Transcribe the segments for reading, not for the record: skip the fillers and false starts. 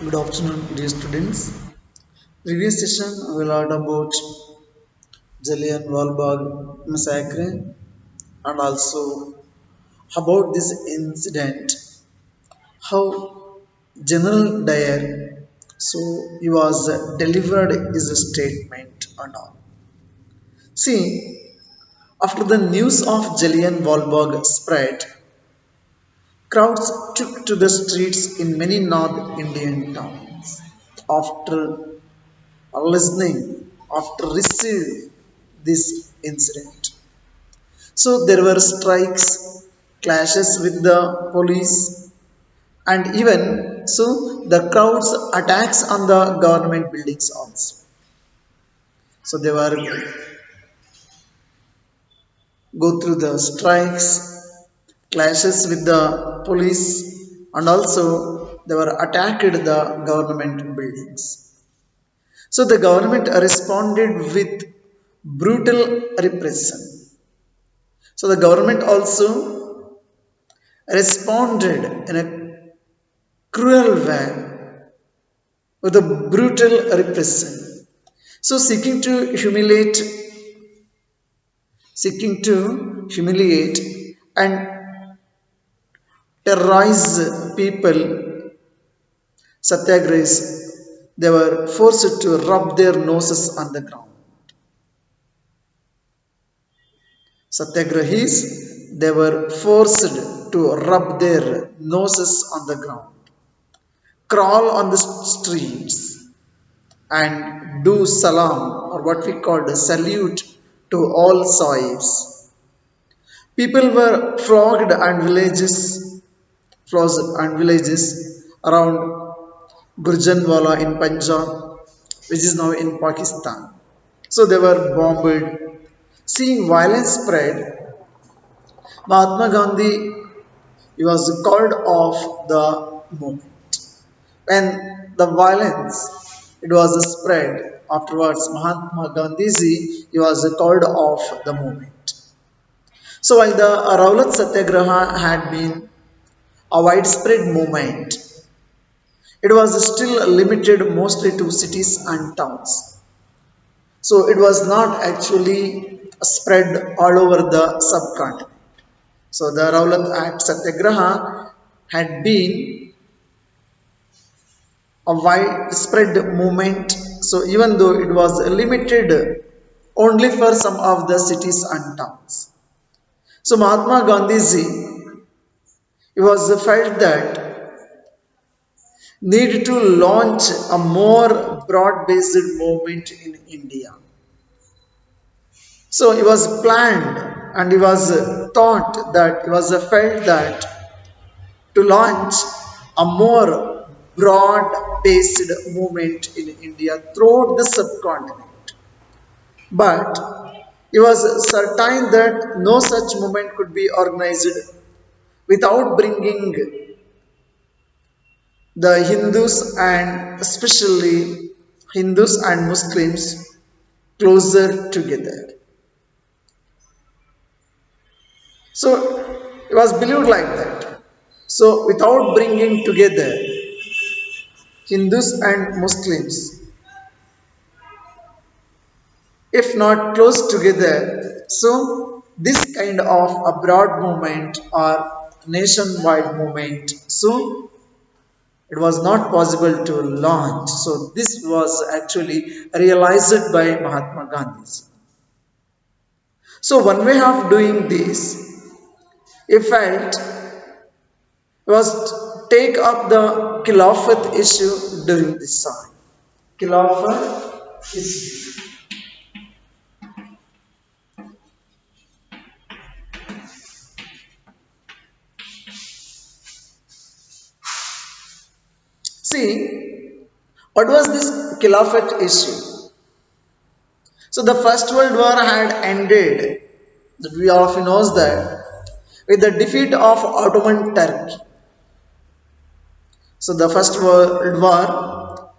Good afternoon, dear students. Previous session we learned about Jallianwala Bagh massacre and also about this incident, how General Dyer, so he was delivered his statement and all. See, after the news of Jallianwala Bagh spread, crowds took to the streets in many North Indian towns. After listening after receiving this incident. So there were strikes, clashes with the police, and even so the crowds attacks on the government buildings also. So they were go through the strikes, clashes with the police, and also they were attacked the government buildings. So the government responded with brutal repression. So the government also responded in a cruel way with a brutal repression. So seeking to humiliate and terrorize people, satyagrahis, they were forced to rub their noses on the ground. Satyagrahis, they were forced to rub their noses on the ground, crawl on the streets, and do salam or what we call the salute to all sahibs. People were flogged and villages around Gurjanwala in Punjab, which is now in Pakistan. So they were bombed. Seeing violence spread, Mahatma Gandhi he was called off the movement. When the violence it was spread afterwards, Mahatma Gandhiji he was called off the movement. So while the Rowlatt Satyagraha had been a widespread movement, it was still limited mostly to cities and towns. So it was not actually spread all over the subcontinent. So the Rowlatt Act Satyagraha had been a widespread movement. So even though it was limited only for some of the cities and towns. So Mahatma Gandhiji he was felt that need to launch a more broad-based movement in India. So it was planned and it was thought that it was felt that to launch a more broad-based movement in India throughout the subcontinent. But it was certain that no such movement could be organized without bringing the Hindus and especially Hindus and Muslims closer together. So it was believed like that. So without bringing together Hindus and Muslims, if not close together, so this kind of a broad movement or nationwide movement, so it was not possible to launch. So this was actually realized by Mahatma Gandhi. So one way of doing this, he felt was take up the Khilafat issue during this time. Khilafat issue. See, what was this Khilafat issue? So the First World War had ended. That we all of you knows that with the defeat of Ottoman Turkey. So the First World War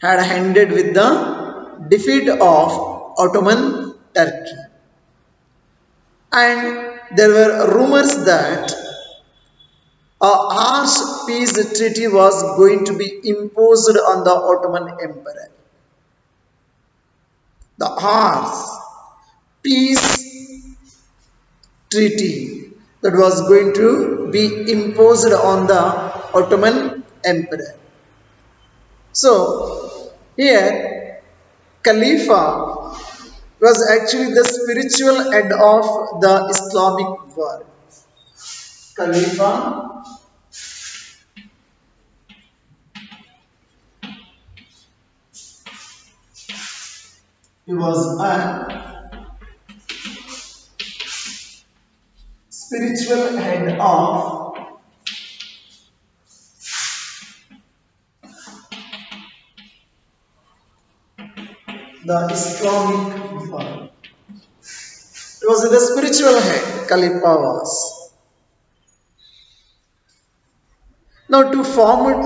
had ended with the defeat of Ottoman Turkey. And there were rumors that A harsh peace treaty was going to be imposed on the Ottoman Empire. The harsh peace treaty that was going to be imposed on the Ottoman Empire. So, here Khalifa was actually the spiritual head of the Islamic world. Khalifa, he was a spiritual head of the Islamic world. It was the spiritual head, Khalifa was. Now to form it,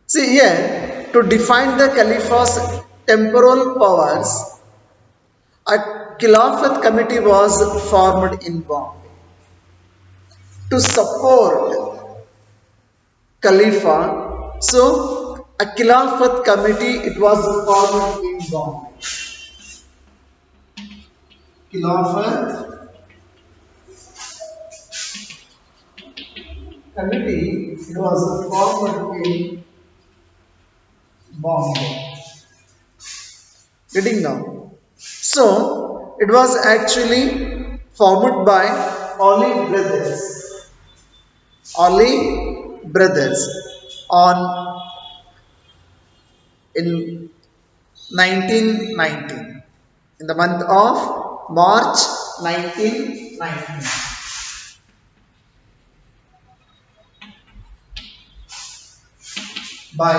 see here, to define the Caliph's temporal powers, a Khilafat committee was formed in Bombay to support Khalifa. So a Khilafat committee it was formed in Bombay. Khilafat committee it was formed in Bombay. Getting now. So it was actually formed by Ali brothers. Ali brothers on in 1919 in the month of March 1919 by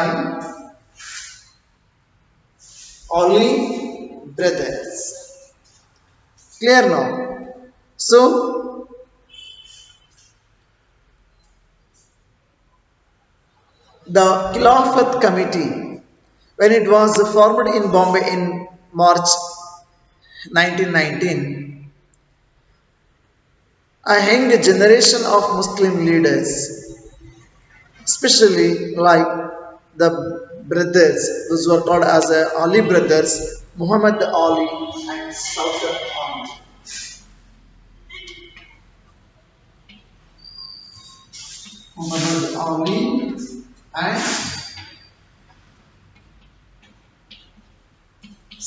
Ali brothers. Clear now? So the Khilafat committee when it was formed in Bombay in March 1919, a young generation of Muslim leaders, especially like the brothers, those who are called as Ali brothers, Muhammad Ali and Sultan Ali. Muhammad Ali and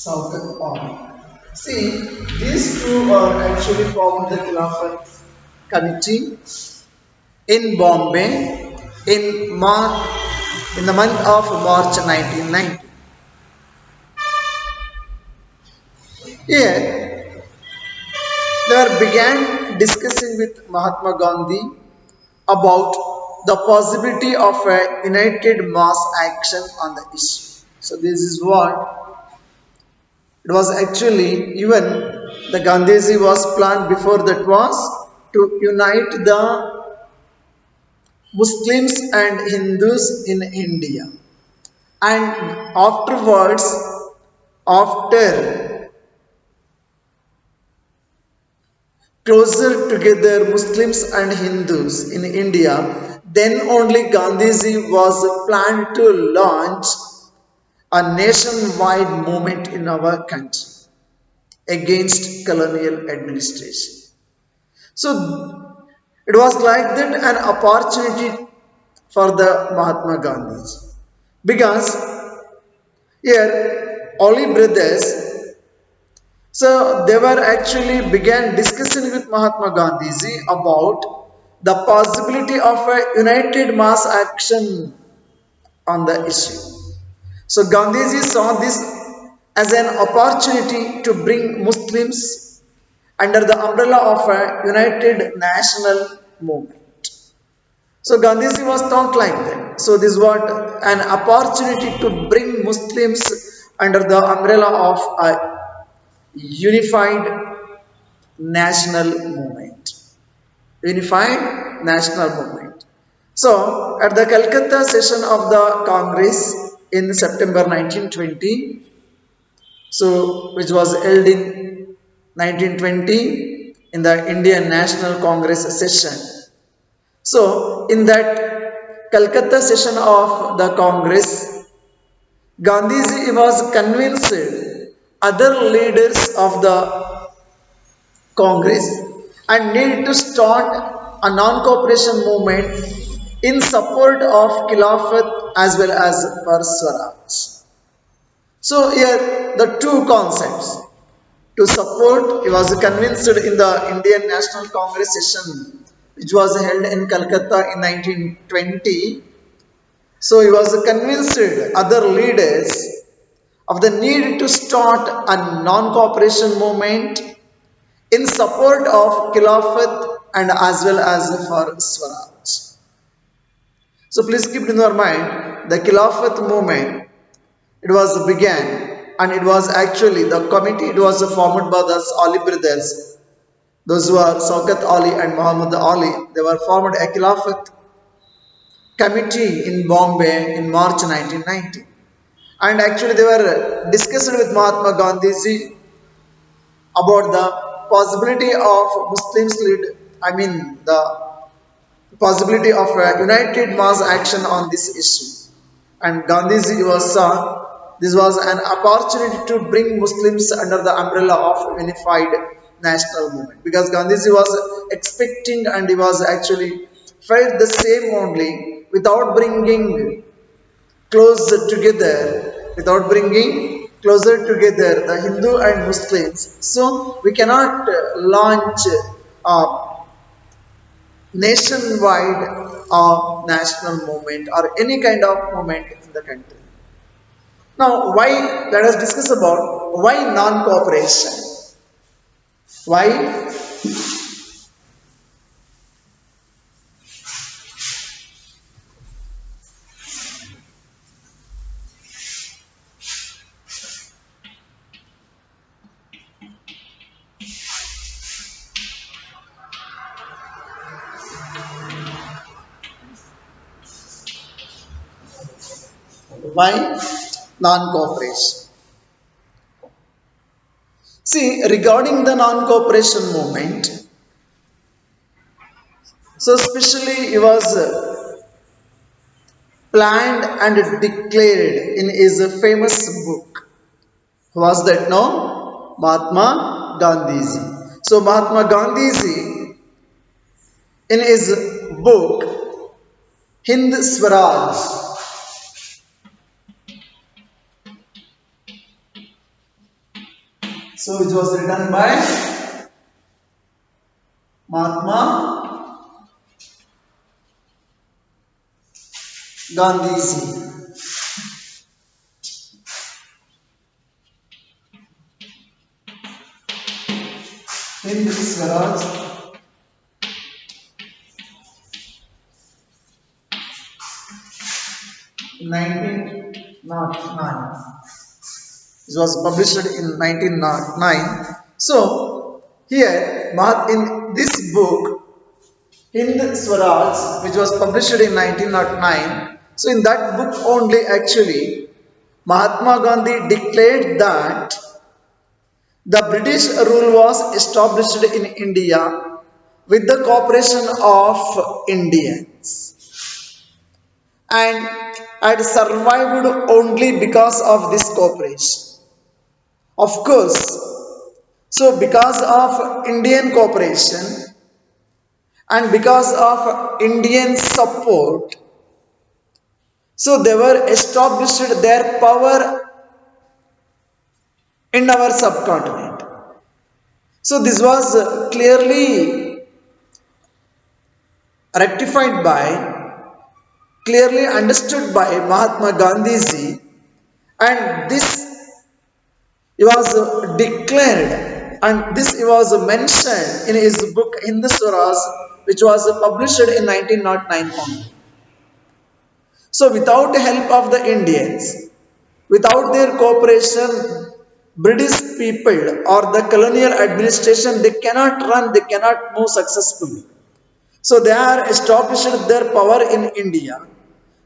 Sultan Ali. See, these two are actually formed the Khilafat committee in Bombay in the month of March 1990. Here, they began discussing with Mahatma Gandhi about the possibility of a united mass action on the issue. So this is what it was actually even the Gandhiji was planned before that was to unite the Muslims and Hindus in India. And afterwards, after closer together Muslims and Hindus in India, then only Gandhiji was planned to launch a nationwide movement in our country against colonial administration. So it was like that an opportunity for the Mahatma Gandhi because here Ali brothers so they were actually began discussing with Mahatma Gandhiji about the possibility of a united mass action on the issue. So Gandhiji saw this as an opportunity to bring Muslims under the umbrella of a united national movement. So Gandhiji was thought like that. So this was an opportunity to bring Muslims under the umbrella of a unified national movement. Unified national movement. So at the Calcutta session of the Congress in September 1920, so which was held in 1920, in the Indian National Congress session. So, in that Calcutta session of the Congress, Gandhiji was convinced other leaders of the Congress and need to start a non-cooperation movement in support of Khilafat as well as for Swaraj. So here the two concepts to support, he was convinced in the Indian National Congress session which was held in Calcutta in 1920. So he was convinced other leaders of the need to start a non-cooperation movement in support of Khilafat and as well as for Swaraj. So please keep in your mind the Khilafat movement. It was began and it was actually the committee. It was formed by the Ali brothers. Those who are Shaukat Ali and Muhammad Ali. They were formed a Khilafat committee in Bombay in March 1990. And actually they were discussed with Mahatma Gandhi ji about the possibility of Muslims lead, the possibility of a united mass action on this issue. And Gandhiji was saw this was an opportunity to bring Muslims under the umbrella of unified national movement because Gandhiji was expecting and he was actually felt the same only without bringing close together, without bringing closer together the Hindu and Muslims. So we cannot launch a nationwide national movement or any kind of movement in the country. Now, why? Let us discuss about why non-cooperation. Why? Why non-cooperation? See, regarding the non-cooperation movement, so especially it was planned and declared in his famous book. Who was that? No, Mahatma Gandhiji. So Mahatma Gandhiji, in his book Hind Swaraj, so it was written by Mahatma Gandhiji. Hind Swaraj 1909. It was published in 1909. So here in this book Hind Swaraj, which was published in 1909. So in that book only actually Mahatma Gandhi declared that the British rule was established in India with the cooperation of Indians and had survived only because of this cooperation. Of course, so because of Indian cooperation and because of Indian support, so they were established their power in our subcontinent. So this was clearly rectified by, clearly understood by Mahatma Gandhiji, and this was declared and this was mentioned in his book Hind Swaraj, which was published in 1909 only. So without the help of the Indians, without their cooperation, British people or the colonial administration, they cannot run, they cannot move successfully. So they are established their power in India.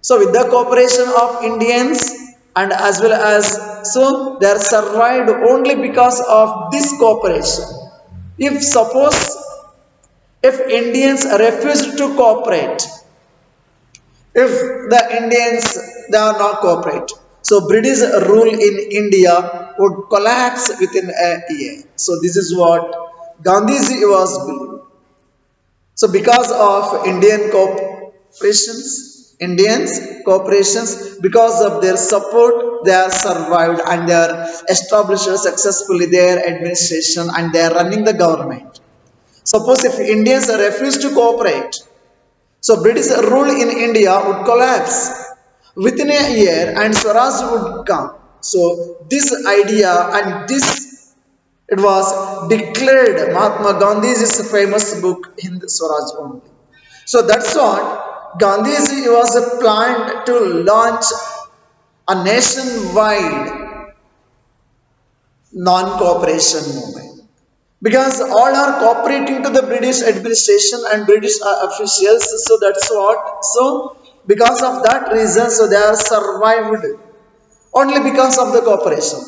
So with the cooperation of Indians and as well as, so they are survived only because of this cooperation. If suppose if Indians refuse to cooperate, if the Indians they are not cooperate, so British rule in India would collapse within a year. So this is what Gandhiji was believing. So because of Indians corporations, because of their support, they are survived and they are established successfully their administration and they are running the government. Suppose if Indians refuse to cooperate, so British rule in India would collapse within a year and Swaraj would come. So this idea and this it was declared Mahatma Gandhi's famous book Hind Swaraj only. So that's what Gandhiji was planned to launch a nationwide non-cooperation movement because all are cooperating to the British administration and British officials. So that's what. So because of that reason, so they are survived only because of the cooperation.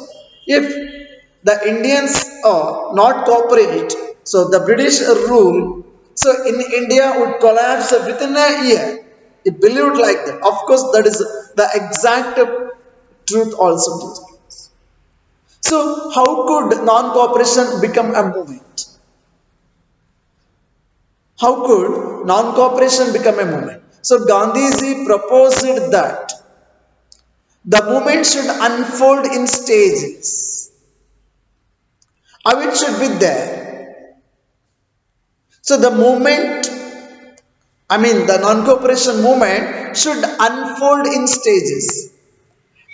If the Indians not cooperate, so the British rule, so in India would collapse within a year. It believed like that. Of course, that is the exact truth also. So how could non-cooperation become a movement? How could non-cooperation become a movement? So Gandhiji proposed that the movement should unfold in stages. How it should be there. So the movement, the non-cooperation movement should unfold in stages.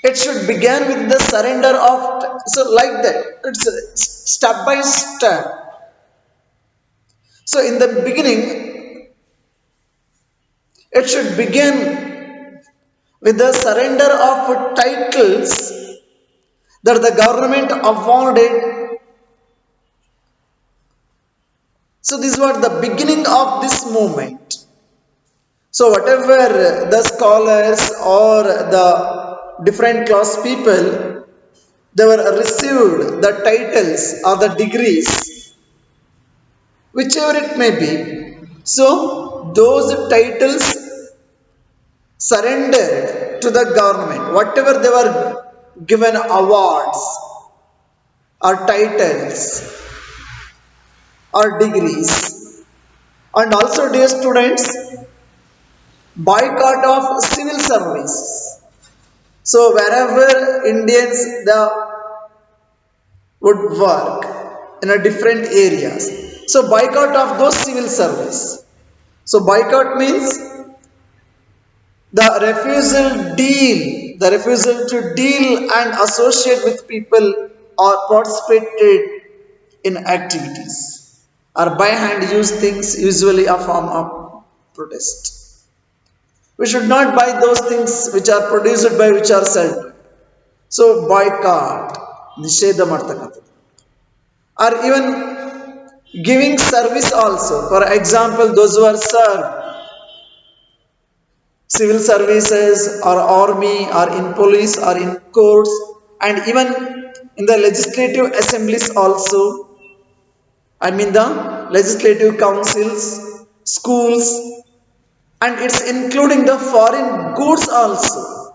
It should begin with the surrender of, so like that. It's step by step. So in the beginning, it should begin with the surrender of titles that the government awarded. So this was the beginning of this movement. So whatever the scholars or the different class people, they were received the titles or the degrees, whichever it may be. So those titles surrendered to the government, whatever they were given awards or titles or degrees. And also dear students, boycott of civil service. So wherever Indians the would work in a different areas. So boycott of those civil service. So boycott means the refusal to deal and associate with people or participated in activities or by hand use things usually a form of protest. We should not buy those things which are produced by which are sold. So boycott, nishedha ಮಾಡ್ತಕ್ಕಂಥದ್ದು. Or even giving service also. For example, those who are served civil services or army or in police or in courts and even in the legislative assemblies also. The legislative councils, schools, and it's including the foreign goods also.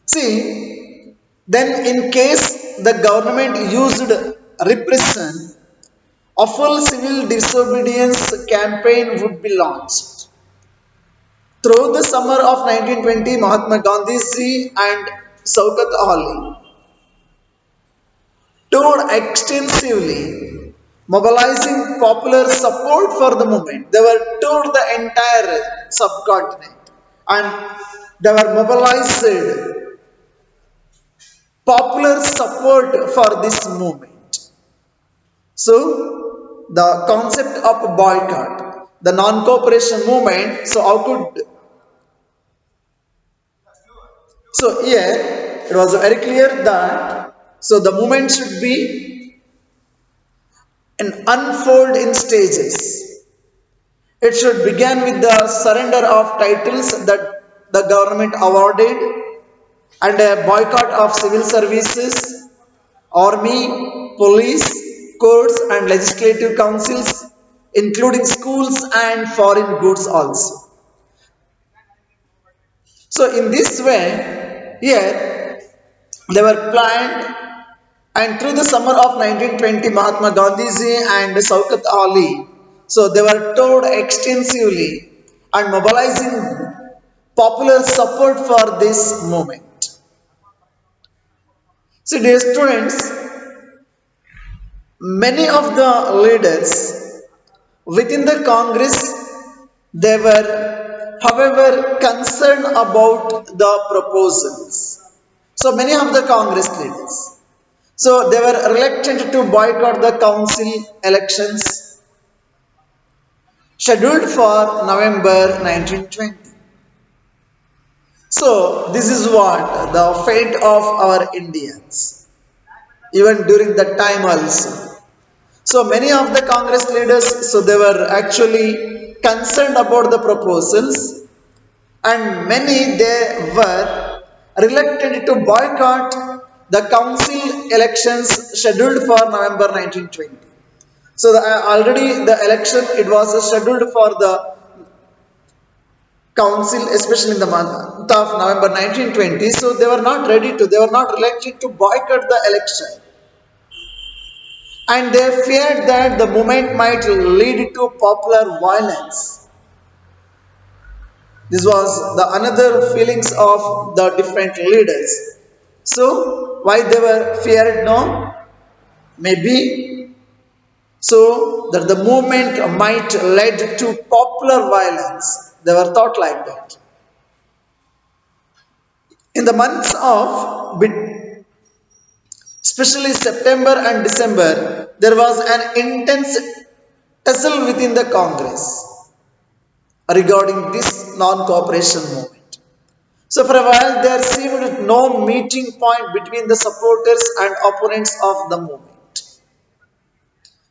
See, then in case the government used repression, a full civil disobedience campaign would be launched. Through the summer of 1920, Mahatma Gandhi and Shaukat Ali toured extensively, mobilizing popular support for the movement. They were toured the entire subcontinent and they were mobilized popular support for this movement. So, the concept of boycott, the non-cooperation movement, so how could, so here it was very clear that, so the movement should be an unfold in stages. It should begin with the surrender of titles that the government awarded and a boycott of civil services, army, police, courts and legislative councils, including schools and foreign goods also. So in this way, here they were planned, and through the summer of 1920, Mahatma Gandhiji and Shaukat Ali, so they were toured extensively and mobilizing popular support for this movement. See, dear students, many of the leaders within the Congress, they were, however, concerned about the proposals. So many of the Congress leaders, so they were reluctant to boycott the council elections scheduled for November 1920. So this is what the fate of our Indians, even during that time also. So many of the Congress leaders, so they were actually concerned about the proposals, and many they were reluctant to boycott the council elections scheduled for November 1920. So already the election, it was scheduled for the council, especially in the month of November 1920. So they were not ready to, they were not reluctant to boycott the election, and they feared that the movement might lead to popular violence. This was the another feelings of the different leaders. So why they were feared? No, maybe so that the movement might lead to popular violence. They were thought like that. In the months of especially September and December, there was an intense tussle within the Congress regarding this non-cooperation movement. So for a while there seemed no meeting point between the supporters and opponents of the movement.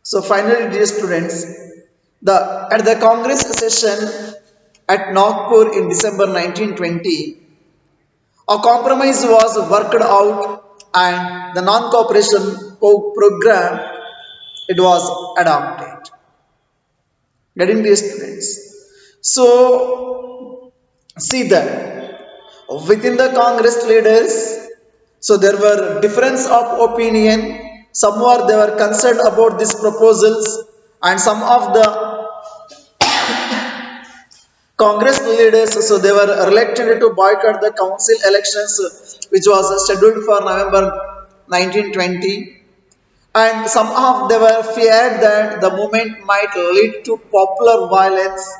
So finally, dear students, at the Congress session at Nagpur in December 1920, a compromise was worked out and the non-cooperation program, it was adopted. Getting these students. So see that within the Congress leaders, so there were difference of opinion. Some were they were concerned about these proposals, and some of the Congress leaders, so they were reluctant to boycott the council elections, which was scheduled for November 1920, and somehow they were feared that the movement might lead to popular violence.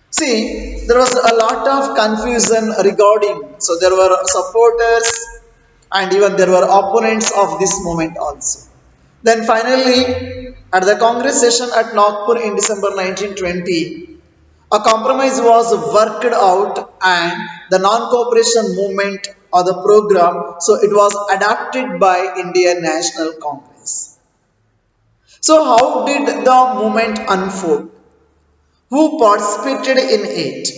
See, there was a lot of confusion regarding, so there were supporters and even there were opponents of this movement also. Then finally, at the Congress session at Nagpur in December 1920, a compromise was worked out and the non-cooperation movement or the program, so it was adopted by Indian National Congress. So how did the movement unfold? Who participated in it?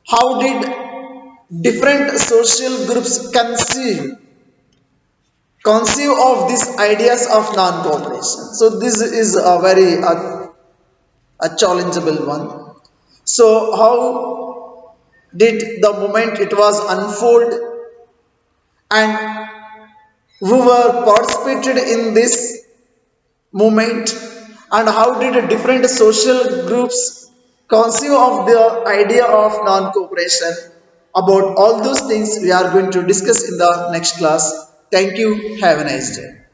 How did different social groups conceive of these ideas of non-cooperation? So this is a very a challengeable one. So how did the movement it was unfold, and who were participated in this movement, and how did different social groups conceive of the idea of non-cooperation? About all those things we are going to discuss in the next class. Thank you. Have a nice day.